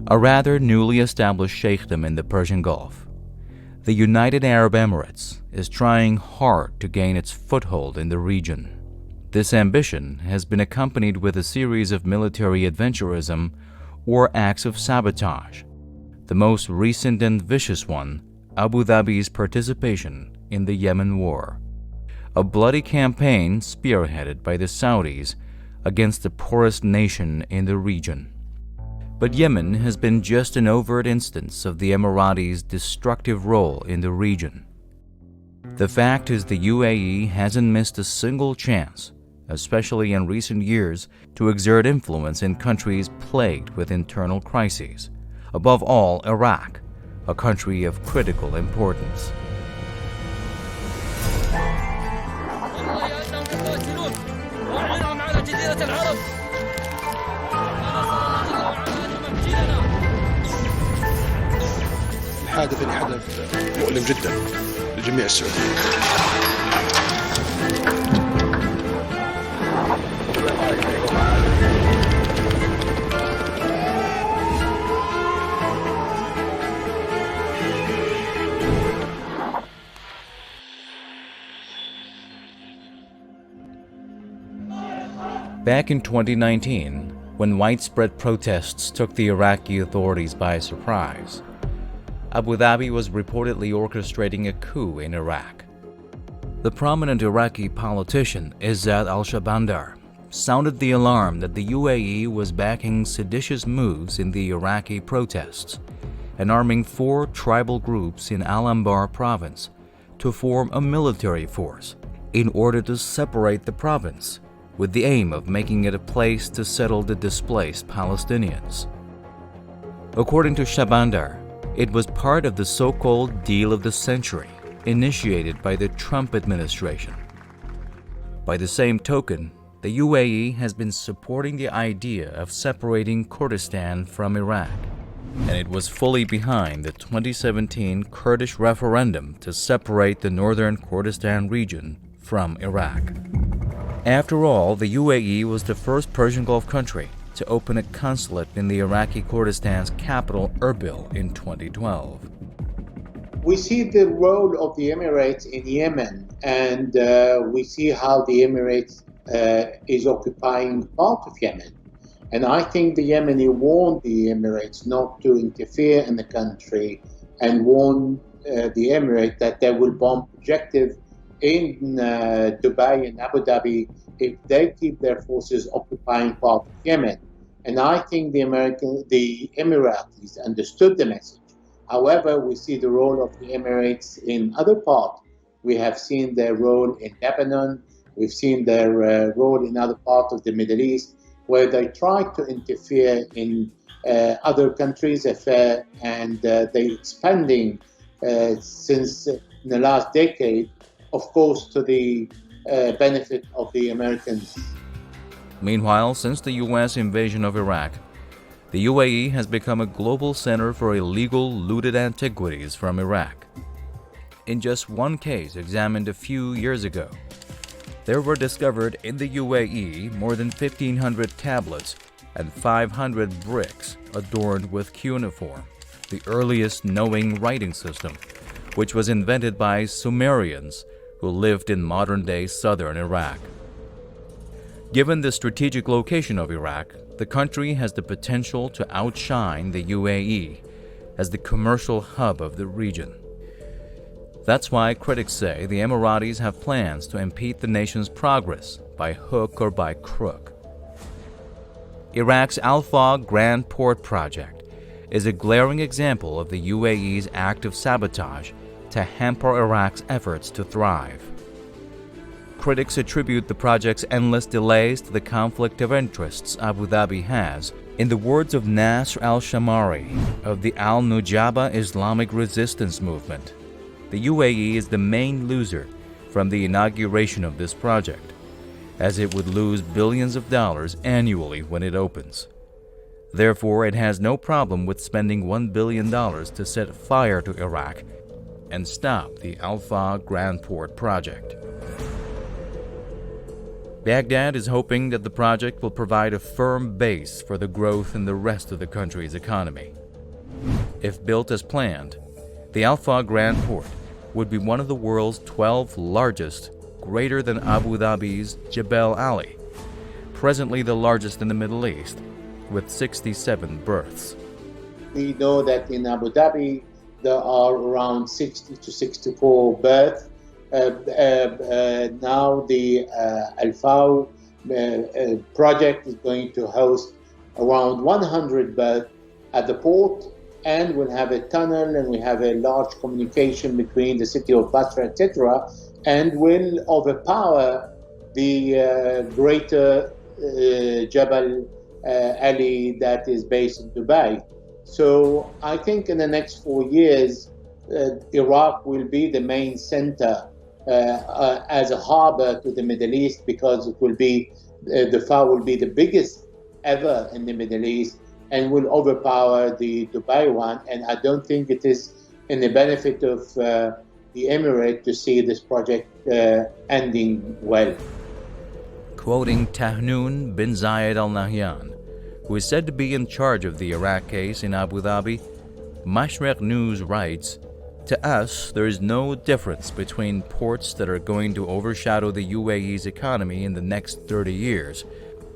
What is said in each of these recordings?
a rather newly established sheikhdom in the Persian Gulf. The United Arab Emirates is trying hard to gain its foothold in the region. This ambition has been accompanied with a series of military adventurism or acts of sabotage. The most recent and vicious one, Abu Dhabis participation in the Yemen War, a bloody campaign spearheaded by the Saudis against the poorest nation in the region. But Yemen has been just an overt instance of the Emiratis' destructive role in the region. The fact is the UAE hasn't missed a single chance, especially in recent years, to exert influence in countries plagued with internal crises, above all Iraq, a country of critical importance. الحادث اللي حدث مؤلم جدا لجميع السعوديين. Back in 2019, when widespread protests took the Iraqi authorities by surprise, Abu Dhabi was reportedly orchestrating a coup in Iraq. The prominent Iraqi politician Izzat al-Shabandar sounded the alarm that the UAE was backing seditious moves in the Iraqi protests and arming 4 tribal groups in Al-Anbar province to form a military force in order to separate the province, with the aim of making it a place to settle the displaced Palestinians. According to Shabandar, it was part of the so-called deal of the century initiated by the Trump administration. By the same token, the UAE has been supporting the idea of separating Kurdistan from Iraq, and it was fully behind the 2017 Kurdish referendum to separate the northern Kurdistan region from Iraq. After all, the UAE was the first Persian Gulf country to open a consulate in the Iraqi Kurdistan's capital, Erbil, in 2012. We see the role of the Emirates in Yemen, and we see how the Emirates is occupying part of Yemen. And I think the Yemeni warned the Emirates not to interfere in the country and warned the Emirates that they will bomb objectives in Dubai and Abu Dhabi if they keep their forces occupying part of Yemen. And I think the Emiratis understood the message. However, we see the role of the Emirates in other parts. We have seen their role in Lebanon. We've seen their role in other parts of the Middle East, where they try to interfere in other countries' affairs, and they're expanding since in the last decade, of course, to the benefit of the Americans. Meanwhile, since the U.S. invasion of Iraq, the UAE has become a global center for illegal looted antiquities from Iraq. In just one case examined a few years ago, there were discovered in the UAE more than 1,500 tablets and 500 bricks adorned with cuneiform, the earliest knowing writing system, which was invented by Sumerians who lived in modern-day southern Iraq. Given the strategic location of Iraq, the country has the potential to outshine the UAE as the commercial hub of the region. That's why critics say the Emiratis have plans to impede the nation's progress by hook or by crook. Iraq's Al-Faw Grand Port project is a glaring example of the UAE's act of sabotage to hamper Iraq's efforts to thrive. Critics attribute the project's endless delays to the conflict of interests Abu Dhabi has. In the words of Nasr al-Shamari of the Al-Nujaba Islamic Resistance Movement, the UAE is the main loser from the inauguration of this project, as it would lose billions of dollars annually when it opens. Therefore, it has no problem with spending $1 billion to set fire to Iraq and stop the Al-Faw Grand Port project. Baghdad is hoping that the project will provide a firm base for the growth in the rest of the country's economy. If built as planned, the Al-Fa Grand Port would be one of the world's 12 largest, greater than Abu Dhabi's Jebel Ali, presently the largest in the Middle East, with 67 berths. We know that in Abu Dhabi there are around 60 to 64 berths. Now the Al-Fa project is going to host around 100 berths at the port, and we'll have a tunnel, and we have a large communication between the city of Basra, etc., and will overpower the greater Jebel Ali that is based in Dubai. So I think in the next 4 years, Iraq will be the main center as a harbor to the Middle East, because it will be the FA will be the biggest ever in the Middle East and will overpower the Dubai one. And I don't think it is in the benefit of the Emirate to see this project ending well. Quoting Tahnoon bin Zayed Al Nahyan, who is said to be in charge of the Iraq case in Abu Dhabi, Mashreq News writes, "To us, there is no difference between ports that are going to overshadow the UAE's economy in the next 30 years,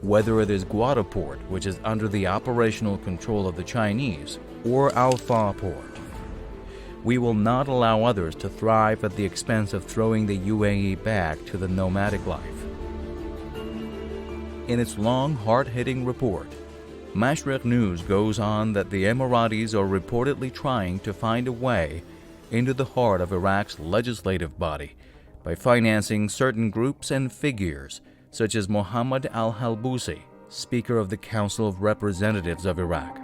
whether it is Guadar Port, which is under the operational control of the Chinese, or Al-Fa Port. We will not allow others to thrive at the expense of throwing the UAE back to the nomadic life." In its long, hard-hitting report, Mashreq News goes on that the Emiratis are reportedly trying to find a way into the heart of Iraq's legislative body by financing certain groups and figures, such as Mohammed al-Halbousi, Speaker of the Council of Representatives of Iraq.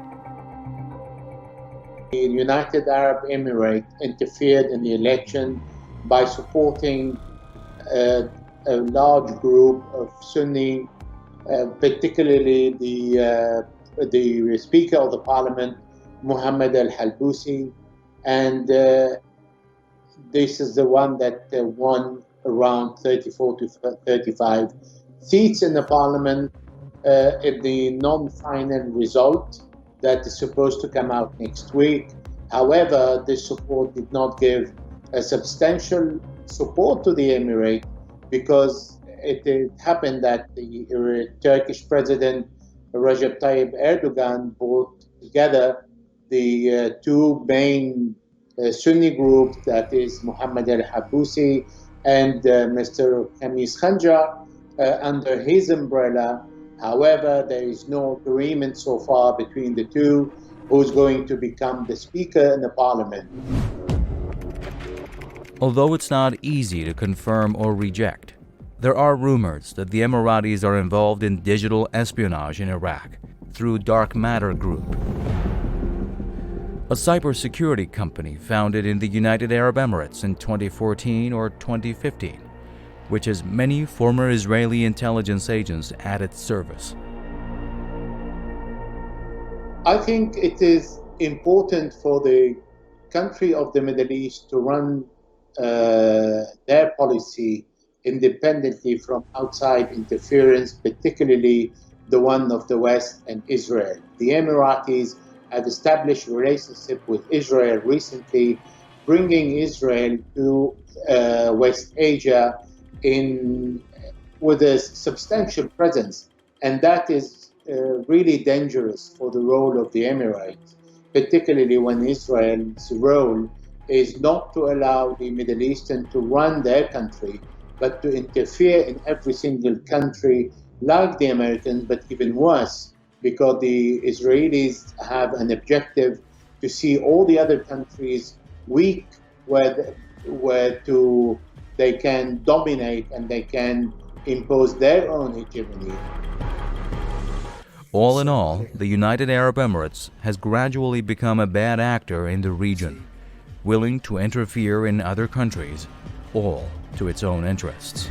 The United Arab Emirates interfered in the election by supporting a large group of Sunni, particularly the Speaker of the Parliament, Mohammed al-Halbousi, and this is the one that won around 34 to 35 seats in the Parliament in the non-final result that is supposed to come out next week. However, this support did not give a substantial support to the Emirate, because it happened that the Turkish President Recep Tayyip Erdogan brought together the two main Sunni groups, that is Mohammed al-Halbousi and Mr. Khamis Khanjar, under his umbrella. However, there is no agreement so far between the two who's going to become the Speaker in the Parliament. Although it's not easy to confirm or reject, there are rumors that the Emiratis are involved in digital espionage in Iraq through Dark Matter Group, a cybersecurity company founded in the United Arab Emirates in 2014 or 2015, which has many former Israeli intelligence agents at its service. I think it is important for the country of the Middle East to run their policy independently from outside interference, particularly the one of the West and Israel. The Emiratis have established a relationship with Israel recently, bringing Israel to West Asia with a substantial presence, and that is really dangerous for the role of the Emirates, particularly when Israel's role is not to allow the Middle Eastern to run their country, but to interfere in every single country like the Americans, but even worse, because the Israelis have an objective to see all the other countries weak, where they can dominate and they can impose their own hegemony. All in all, the United Arab Emirates has gradually become a bad actor in the region, willing to interfere in other countries, all to its own interests.